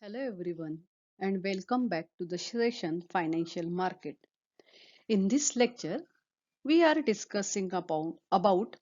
Hello everyone and welcome back to the session Financial Market. In this lecture, we are discussing about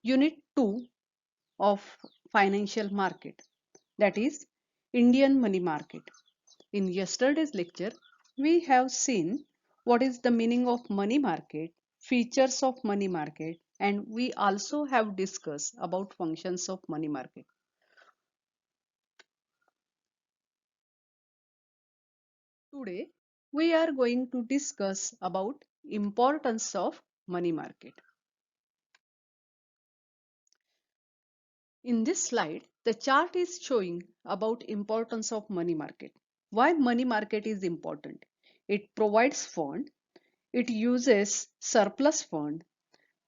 Unit 2 of Financial Market, that is Indian Money Market. In yesterday's lecture, we have seen what is the meaning of money market, features of money market, and we also have discussed about functions of money market. Today, we are going to discuss about importance of money market. In this slide, the chart is showing about importance of money market. Why money market is important? It provides fund, it uses surplus fund,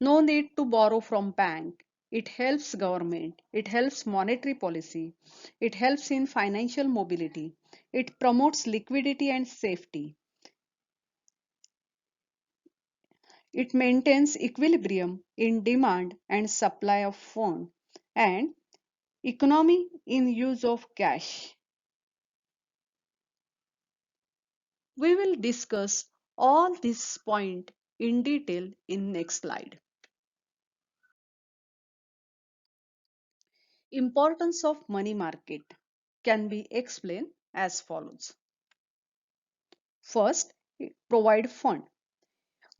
no need to borrow from bank, it helps government, it helps monetary policy, it helps in financial mobility, it promotes liquidity and safety. It maintains equilibrium in demand and supply of fund and economy in use of cash. We will discuss all these points in detail in next slide. Importance of money market can be explained as follows. First, provide fund.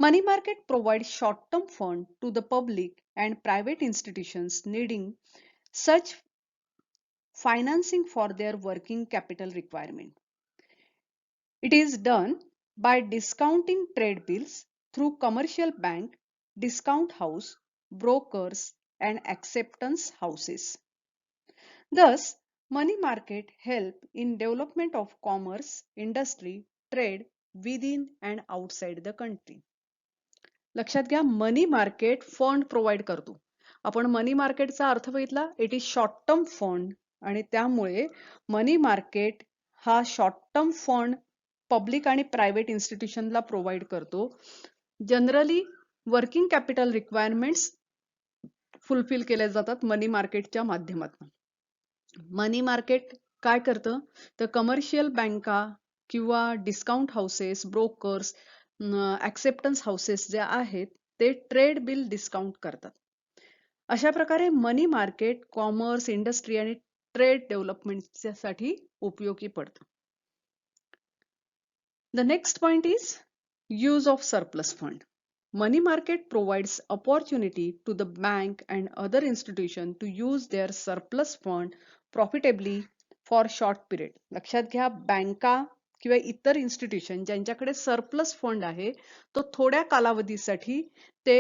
Money market provides short-term fund to the public and private institutions needing such financing for their working capital requirement. It is done by discounting trade bills through commercial bank, discount house, brokers and acceptance houses. Thus, money market help in development of commerce, industry, trade within and outside the country. लक्षात घ्या money market fund provide करतो. आपण मनी मार्केटचा अर्थ बघितला it is short term fund आणि त्यामुळे money market हा शॉर्ट टर्म फंड पब्लिक आणि प्रायव्हेट इन्स्टिट्यूशनला प्रोव्हाइड करतो. Generally working capital requirements fulfil केल्या जातात मनी मार्केटच्या माध्यमातून. मनी मार्केट काय करतं तर कमर्शियल बँका किंवा discount houses brokers acceptance houses जे आहेत ते ट्रेड बिल डिस्काउंट करतात. अशा प्रकारे मनी मार्केट कॉमर्स इंडस्ट्री आणि ट्रेड डेव्हलपमेंटसाठी उपयोगी पडतं. The next point is use of surplus fund. Money market provides opportunity to the bank and other institution to use their surplus fund profitably for short period. लक्षात घ्या बँका किंवा इतर institution ज्यांच्याकडे surplus fund आहे तो थोड्या कालावधीसाठी ते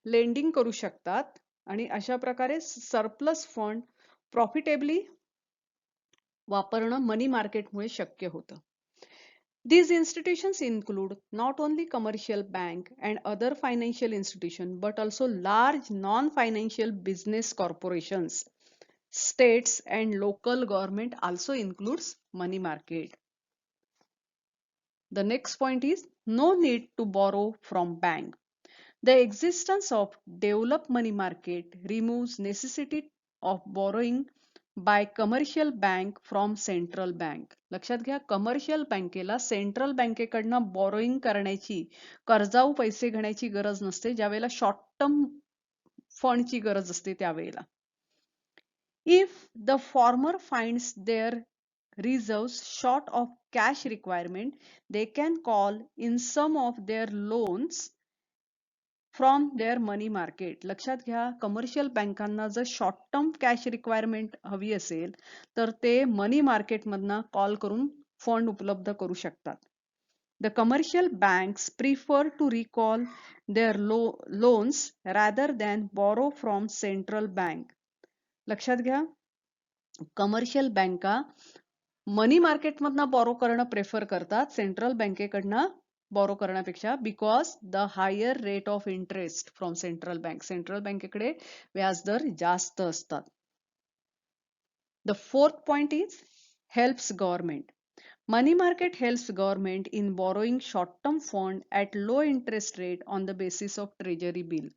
लेंडिंग करू शकतात आणि अशा प्रकारे सरप्लस फंड प्रॉफिटेबली वापरणं मनी मार्केटमुळे शक्य होतं. These institutions include not only commercial bank and other financial institutions but also large non-financial business corporations. States and local government also includes money market. The next point is no need to borrow from bank. The existence of developed money market removes necessity of borrowing bye commercial bank from central bank. लक्षात घ्या commercial बँकेला central बँकेकडनं borrowing करण्याची कर्जाऊ पैसे घेण्याची गरज नसते ज्यावेळेला शॉर्ट टर्म फंडची गरज असते त्यावेळेला. If the farmer finds their reserves short of cash requirement, they can call in some of their loans from there money market. लक्षात घ्या कमर्शियल बँकांना जर शॉर्ट टर्म कॅश रिक्वायरमेंट हवी असेल तर ते मनी मार्केटमधनं कॉल करून फंड उपलब्ध करू शकतात. The commercial banks prefer to recall their loans rather than borrow from central bank. लक्षात घ्या कमर्शियल बँका मनी मार्केटमधनं बॉरो करणं प्रेफर करतात सेंट्रल बँकेकडनं बॉरो करण्यापेक्षा because the higher rate of interest from central bank. Central बँकेकडे व्याजदर जास्त असतात. The fourth point is helps government. Money market helps government in borrowing short-term fund at low interest rate on the basis of treasury bill.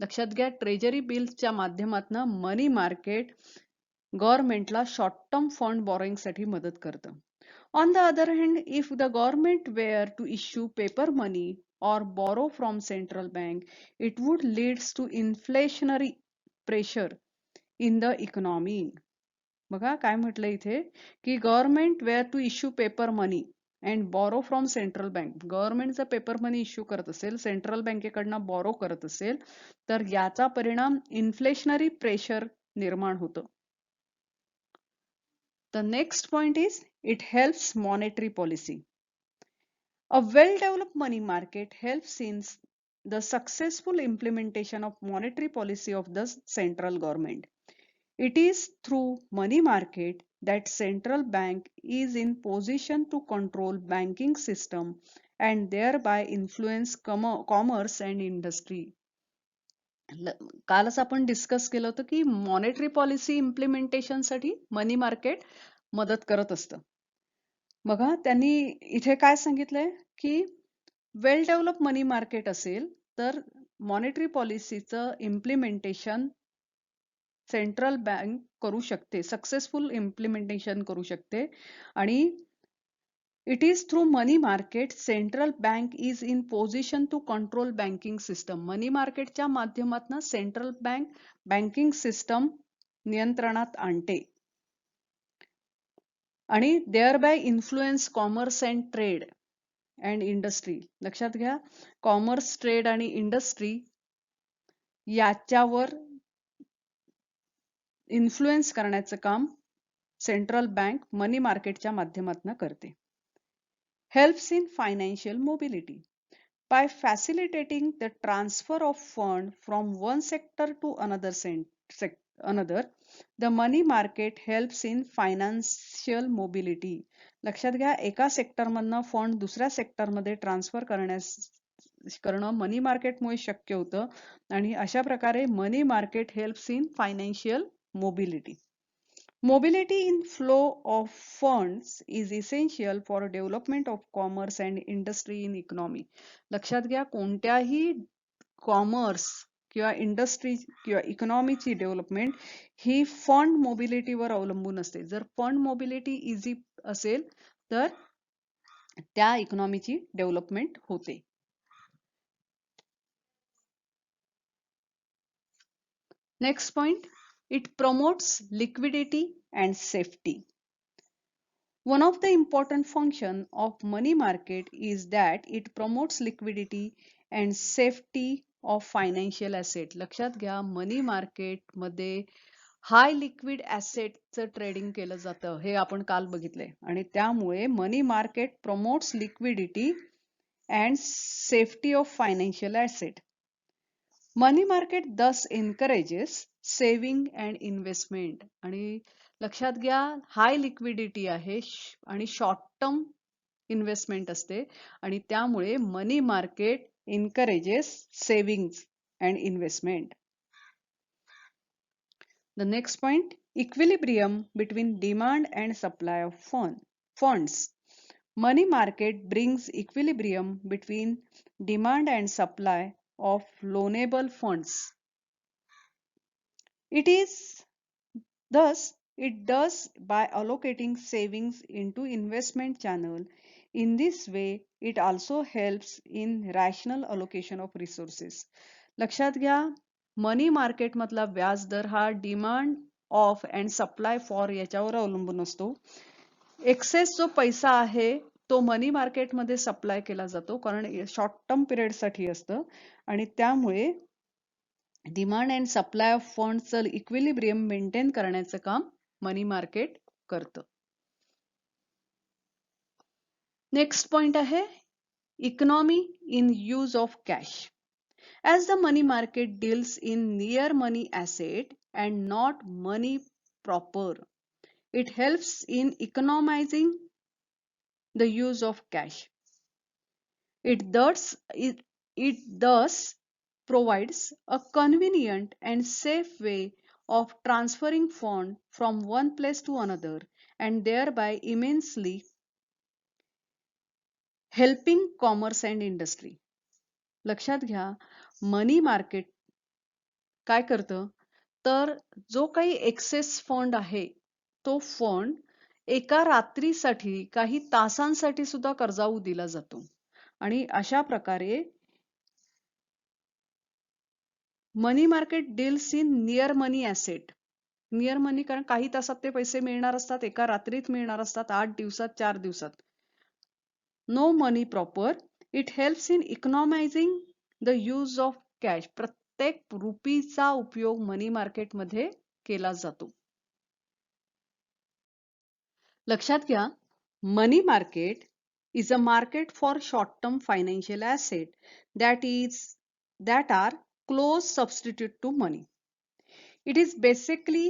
लक्षात घ्या treasury बिलच्या माध्यमातून money market गव्हर्नमेंटला short term fund borrowing साठी मदत करतं. On the other hand, if the government were to issue paper money or borrow from central bank, it would lead to inflationary pressure in the economy. बघा काय म्हटलं इथे की government were to issue paper money and borrow from central bank. Government जर paper money issue करत असेल, central बँकेकडनं borrow करत असेल, तर याचा परिणाम इन्फ्लेशनरी प्रेशर निर्माण होतं. The next point is it helps monetary policy. A well-developed money market helps in the successful implementation of monetary policy of the central government. It is through money market that central bank is in position to control banking system and thereby influence commerce and industry. कालच आपण discuss केलं होतं की monetary policy implementation साठी मनी market मदत करत असतं. बघा त्यांनी इथे काय सांगितलंय की वेल डेव्हलप मनी मार्केट असेल तर मॉनेटरी पॉलिसीचं इम्प्लिमेंटेशन सेंट्रल बँक करू शकते, सक्सेसफुल इम्प्लिमेंटेशन करू शकते. आणि it is through money market central bank is in position to control banking system. Money मार्केटच्या माध्यमातून सेंट्रल बँक बँकिंग सिस्टम नियंत्रणात आणते आणि thereby influence commerce and trade and industry. लक्षात घ्या, कॉमर्स, ट्रेड आणि इंडस्ट्री याच्यावर इन्फ्लुएन्स करण्याचं काम सेंट्रल बँक मनी मार्केटच्या माध्यमातून करते. Helps in financial mobility. By facilitating the transfer of fund from one sector to another, the money market helps in financial mobility. लक्षात घ्या, एका सेक्टर मधनं फंड दुसऱ्या सेक्टर मध्ये ट्रान्सफर करणं मनी मार्केटमुळे शक्य होतं आणि अशा प्रकारे money market helps in financial mobility. Mobility in flow of funds is essential for development of commerce and industry in economy. लक्षात घ्या, कोणत्याही कॉमर्स किंवा इंडस्ट्री किंवा इकॉनॉमीची डेव्हलपमेंट ही फंड मोबिलिटीवर अवलंबून असते. जर फंड मोबिलिटी इझी असेल तर त्या इकॉनॉमीची डेव्हलपमेंट होते. Next point, it promotes liquidity and safety. One of the important functions of money market is that it promotes liquidity and safety of financial asset. लक्षात घ्या, money market मध्ये हाय liquid ऍसेटचं trading केलं जातं, हे आपण काल बघितलंय. आणि त्यामुळे money market promotes liquidity and safety of financial asset. Money market thus encourages saving and investment. आणि लक्षात घ्या, हाय लिक्विडिटी आहे आणि शॉर्ट टर्म इन्व्हेस्टमेंट असते आणि त्यामुळे money market encourages savings and investment. The next point, equilibrium between demand and supply of funds. Money market brings equilibrium between demand and supply of loanable funds. It does by allocating savings into investment channel. In this way, it also helps in rational allocation of resources. लक्षात घ्या, money market मधला व्याज दर हा demand of and supply for याच्यावर अवलंबून असतो. Access जो पैसा आहे तो मनी मार्केटमध्ये सप्लाय केला जातो, कारण शॉर्ट टर्म पिरियड साठी असतं आणि त्यामुळे डिमांड अँड सप्लाय ऑफ फंडचं इक्विलिब्रियम मेंटेन करण्याचं काम मनी मार्केट करतं. नेक्स्ट पॉइंट आहे economy in use of cash. As the money market deals in near money asset and not money proper, it helps in economizing the use of cash. It thus provides a convenient and safe way of transferring funds from one place to another and thereby immensely helping commerce and industry. लक्षात घ्या, money market काय करतं तर जो काही access fund आहे तो fund एका रात्रीसाठी काही तासांसाठी सुद्धा कर्जाऊ दिला जातो. आणि अशा प्रकारे money market deals in near money asset. Near money कारण काही तासात ते पैसे मिळणार असतात, एका रात्रीत मिळणार असतात, 8 दिवसात, 4 दिवसात. No money proper. It helps in economising the use of cash. प्रत्येक रुपीचा उपयोग मनी मार्केटमध्ये केला जातो. लक्षात घ्या, money market is a market for short term financial asset that are close substitute to money. It is basically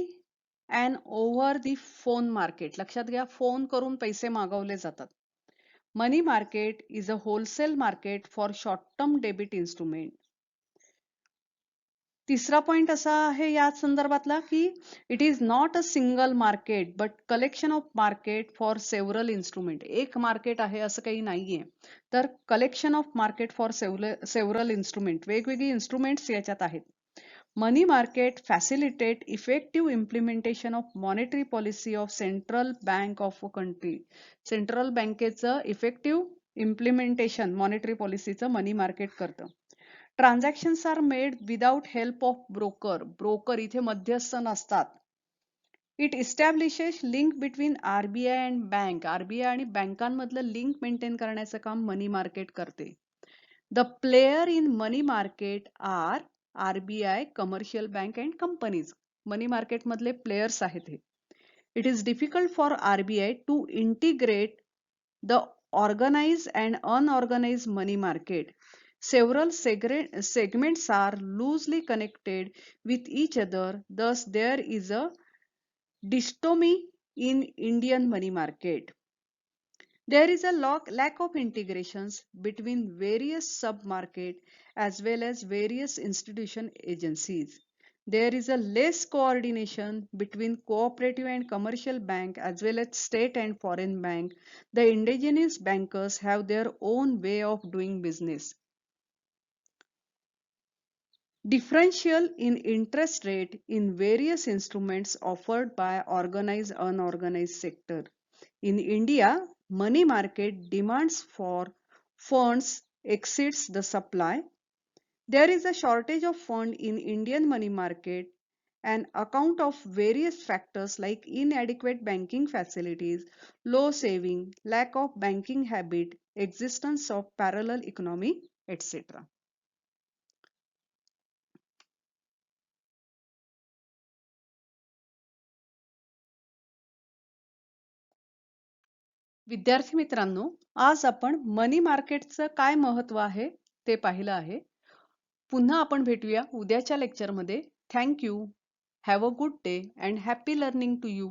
an over the phone market. लक्षात घ्या, फोन करून पैसे मागवले जातात. Money market is a wholesale market for short term debit instrument. तिसरा पॉइंट असा आहे या संदर्भातला की it is not a single market but collection of market for several instrument. एक मार्केट आहे असं काही नाहीये, तर collection of market for several instrument, वेगवेगळी इन्स्ट्रुमेंट्स याच्यात आहेत. Money market facilitate effective implementation of monetary policy of central bank of a country. Central बँकेचं इफेक्टिव्ह इम्प्लिमेंटेशन मॉनिटरी पॉलिसीचं मनी मार्केट करतं. Transactions are made without help of broker. Broker इथे मध्यस्थ नसतात. It establishes link between RBI and bank. RBI आणि बँकांमधलं link maintain करण्याचं काम मनी मार्केट करते. The player in money market are RBI, commercial bank and companies. Money market मधले players आहेत हे. It is difficult for RBI to integrate the organized and unorganized money market. Several segments are loosely connected with each other. Thus, there is a dichotomy in Indian money market. There is a lack of integrations between various sub-market as well as various institution agencies. There is a less coordination between cooperative and commercial bank as well as state and foreign bank. The indigenous bankers have their own way of doing business. Differential in interest rate in various instruments offered by organized unorganized sector. In India, money market demands for funds exceeds the supply. There is a shortage of fund in Indian money market an account of various factors like inadequate banking facilities, low saving, lack of banking habit, existence of parallel economy, etc. विद्यार्थी मित्रांनो, आज आपण मनी मार्केटचं काय महत्व आहे ते पाहिलं आहे. पुन्हा आपण भेटूया उद्याच्या लेक्चरमध्ये. Thank you. Have a good day and happy learning to you.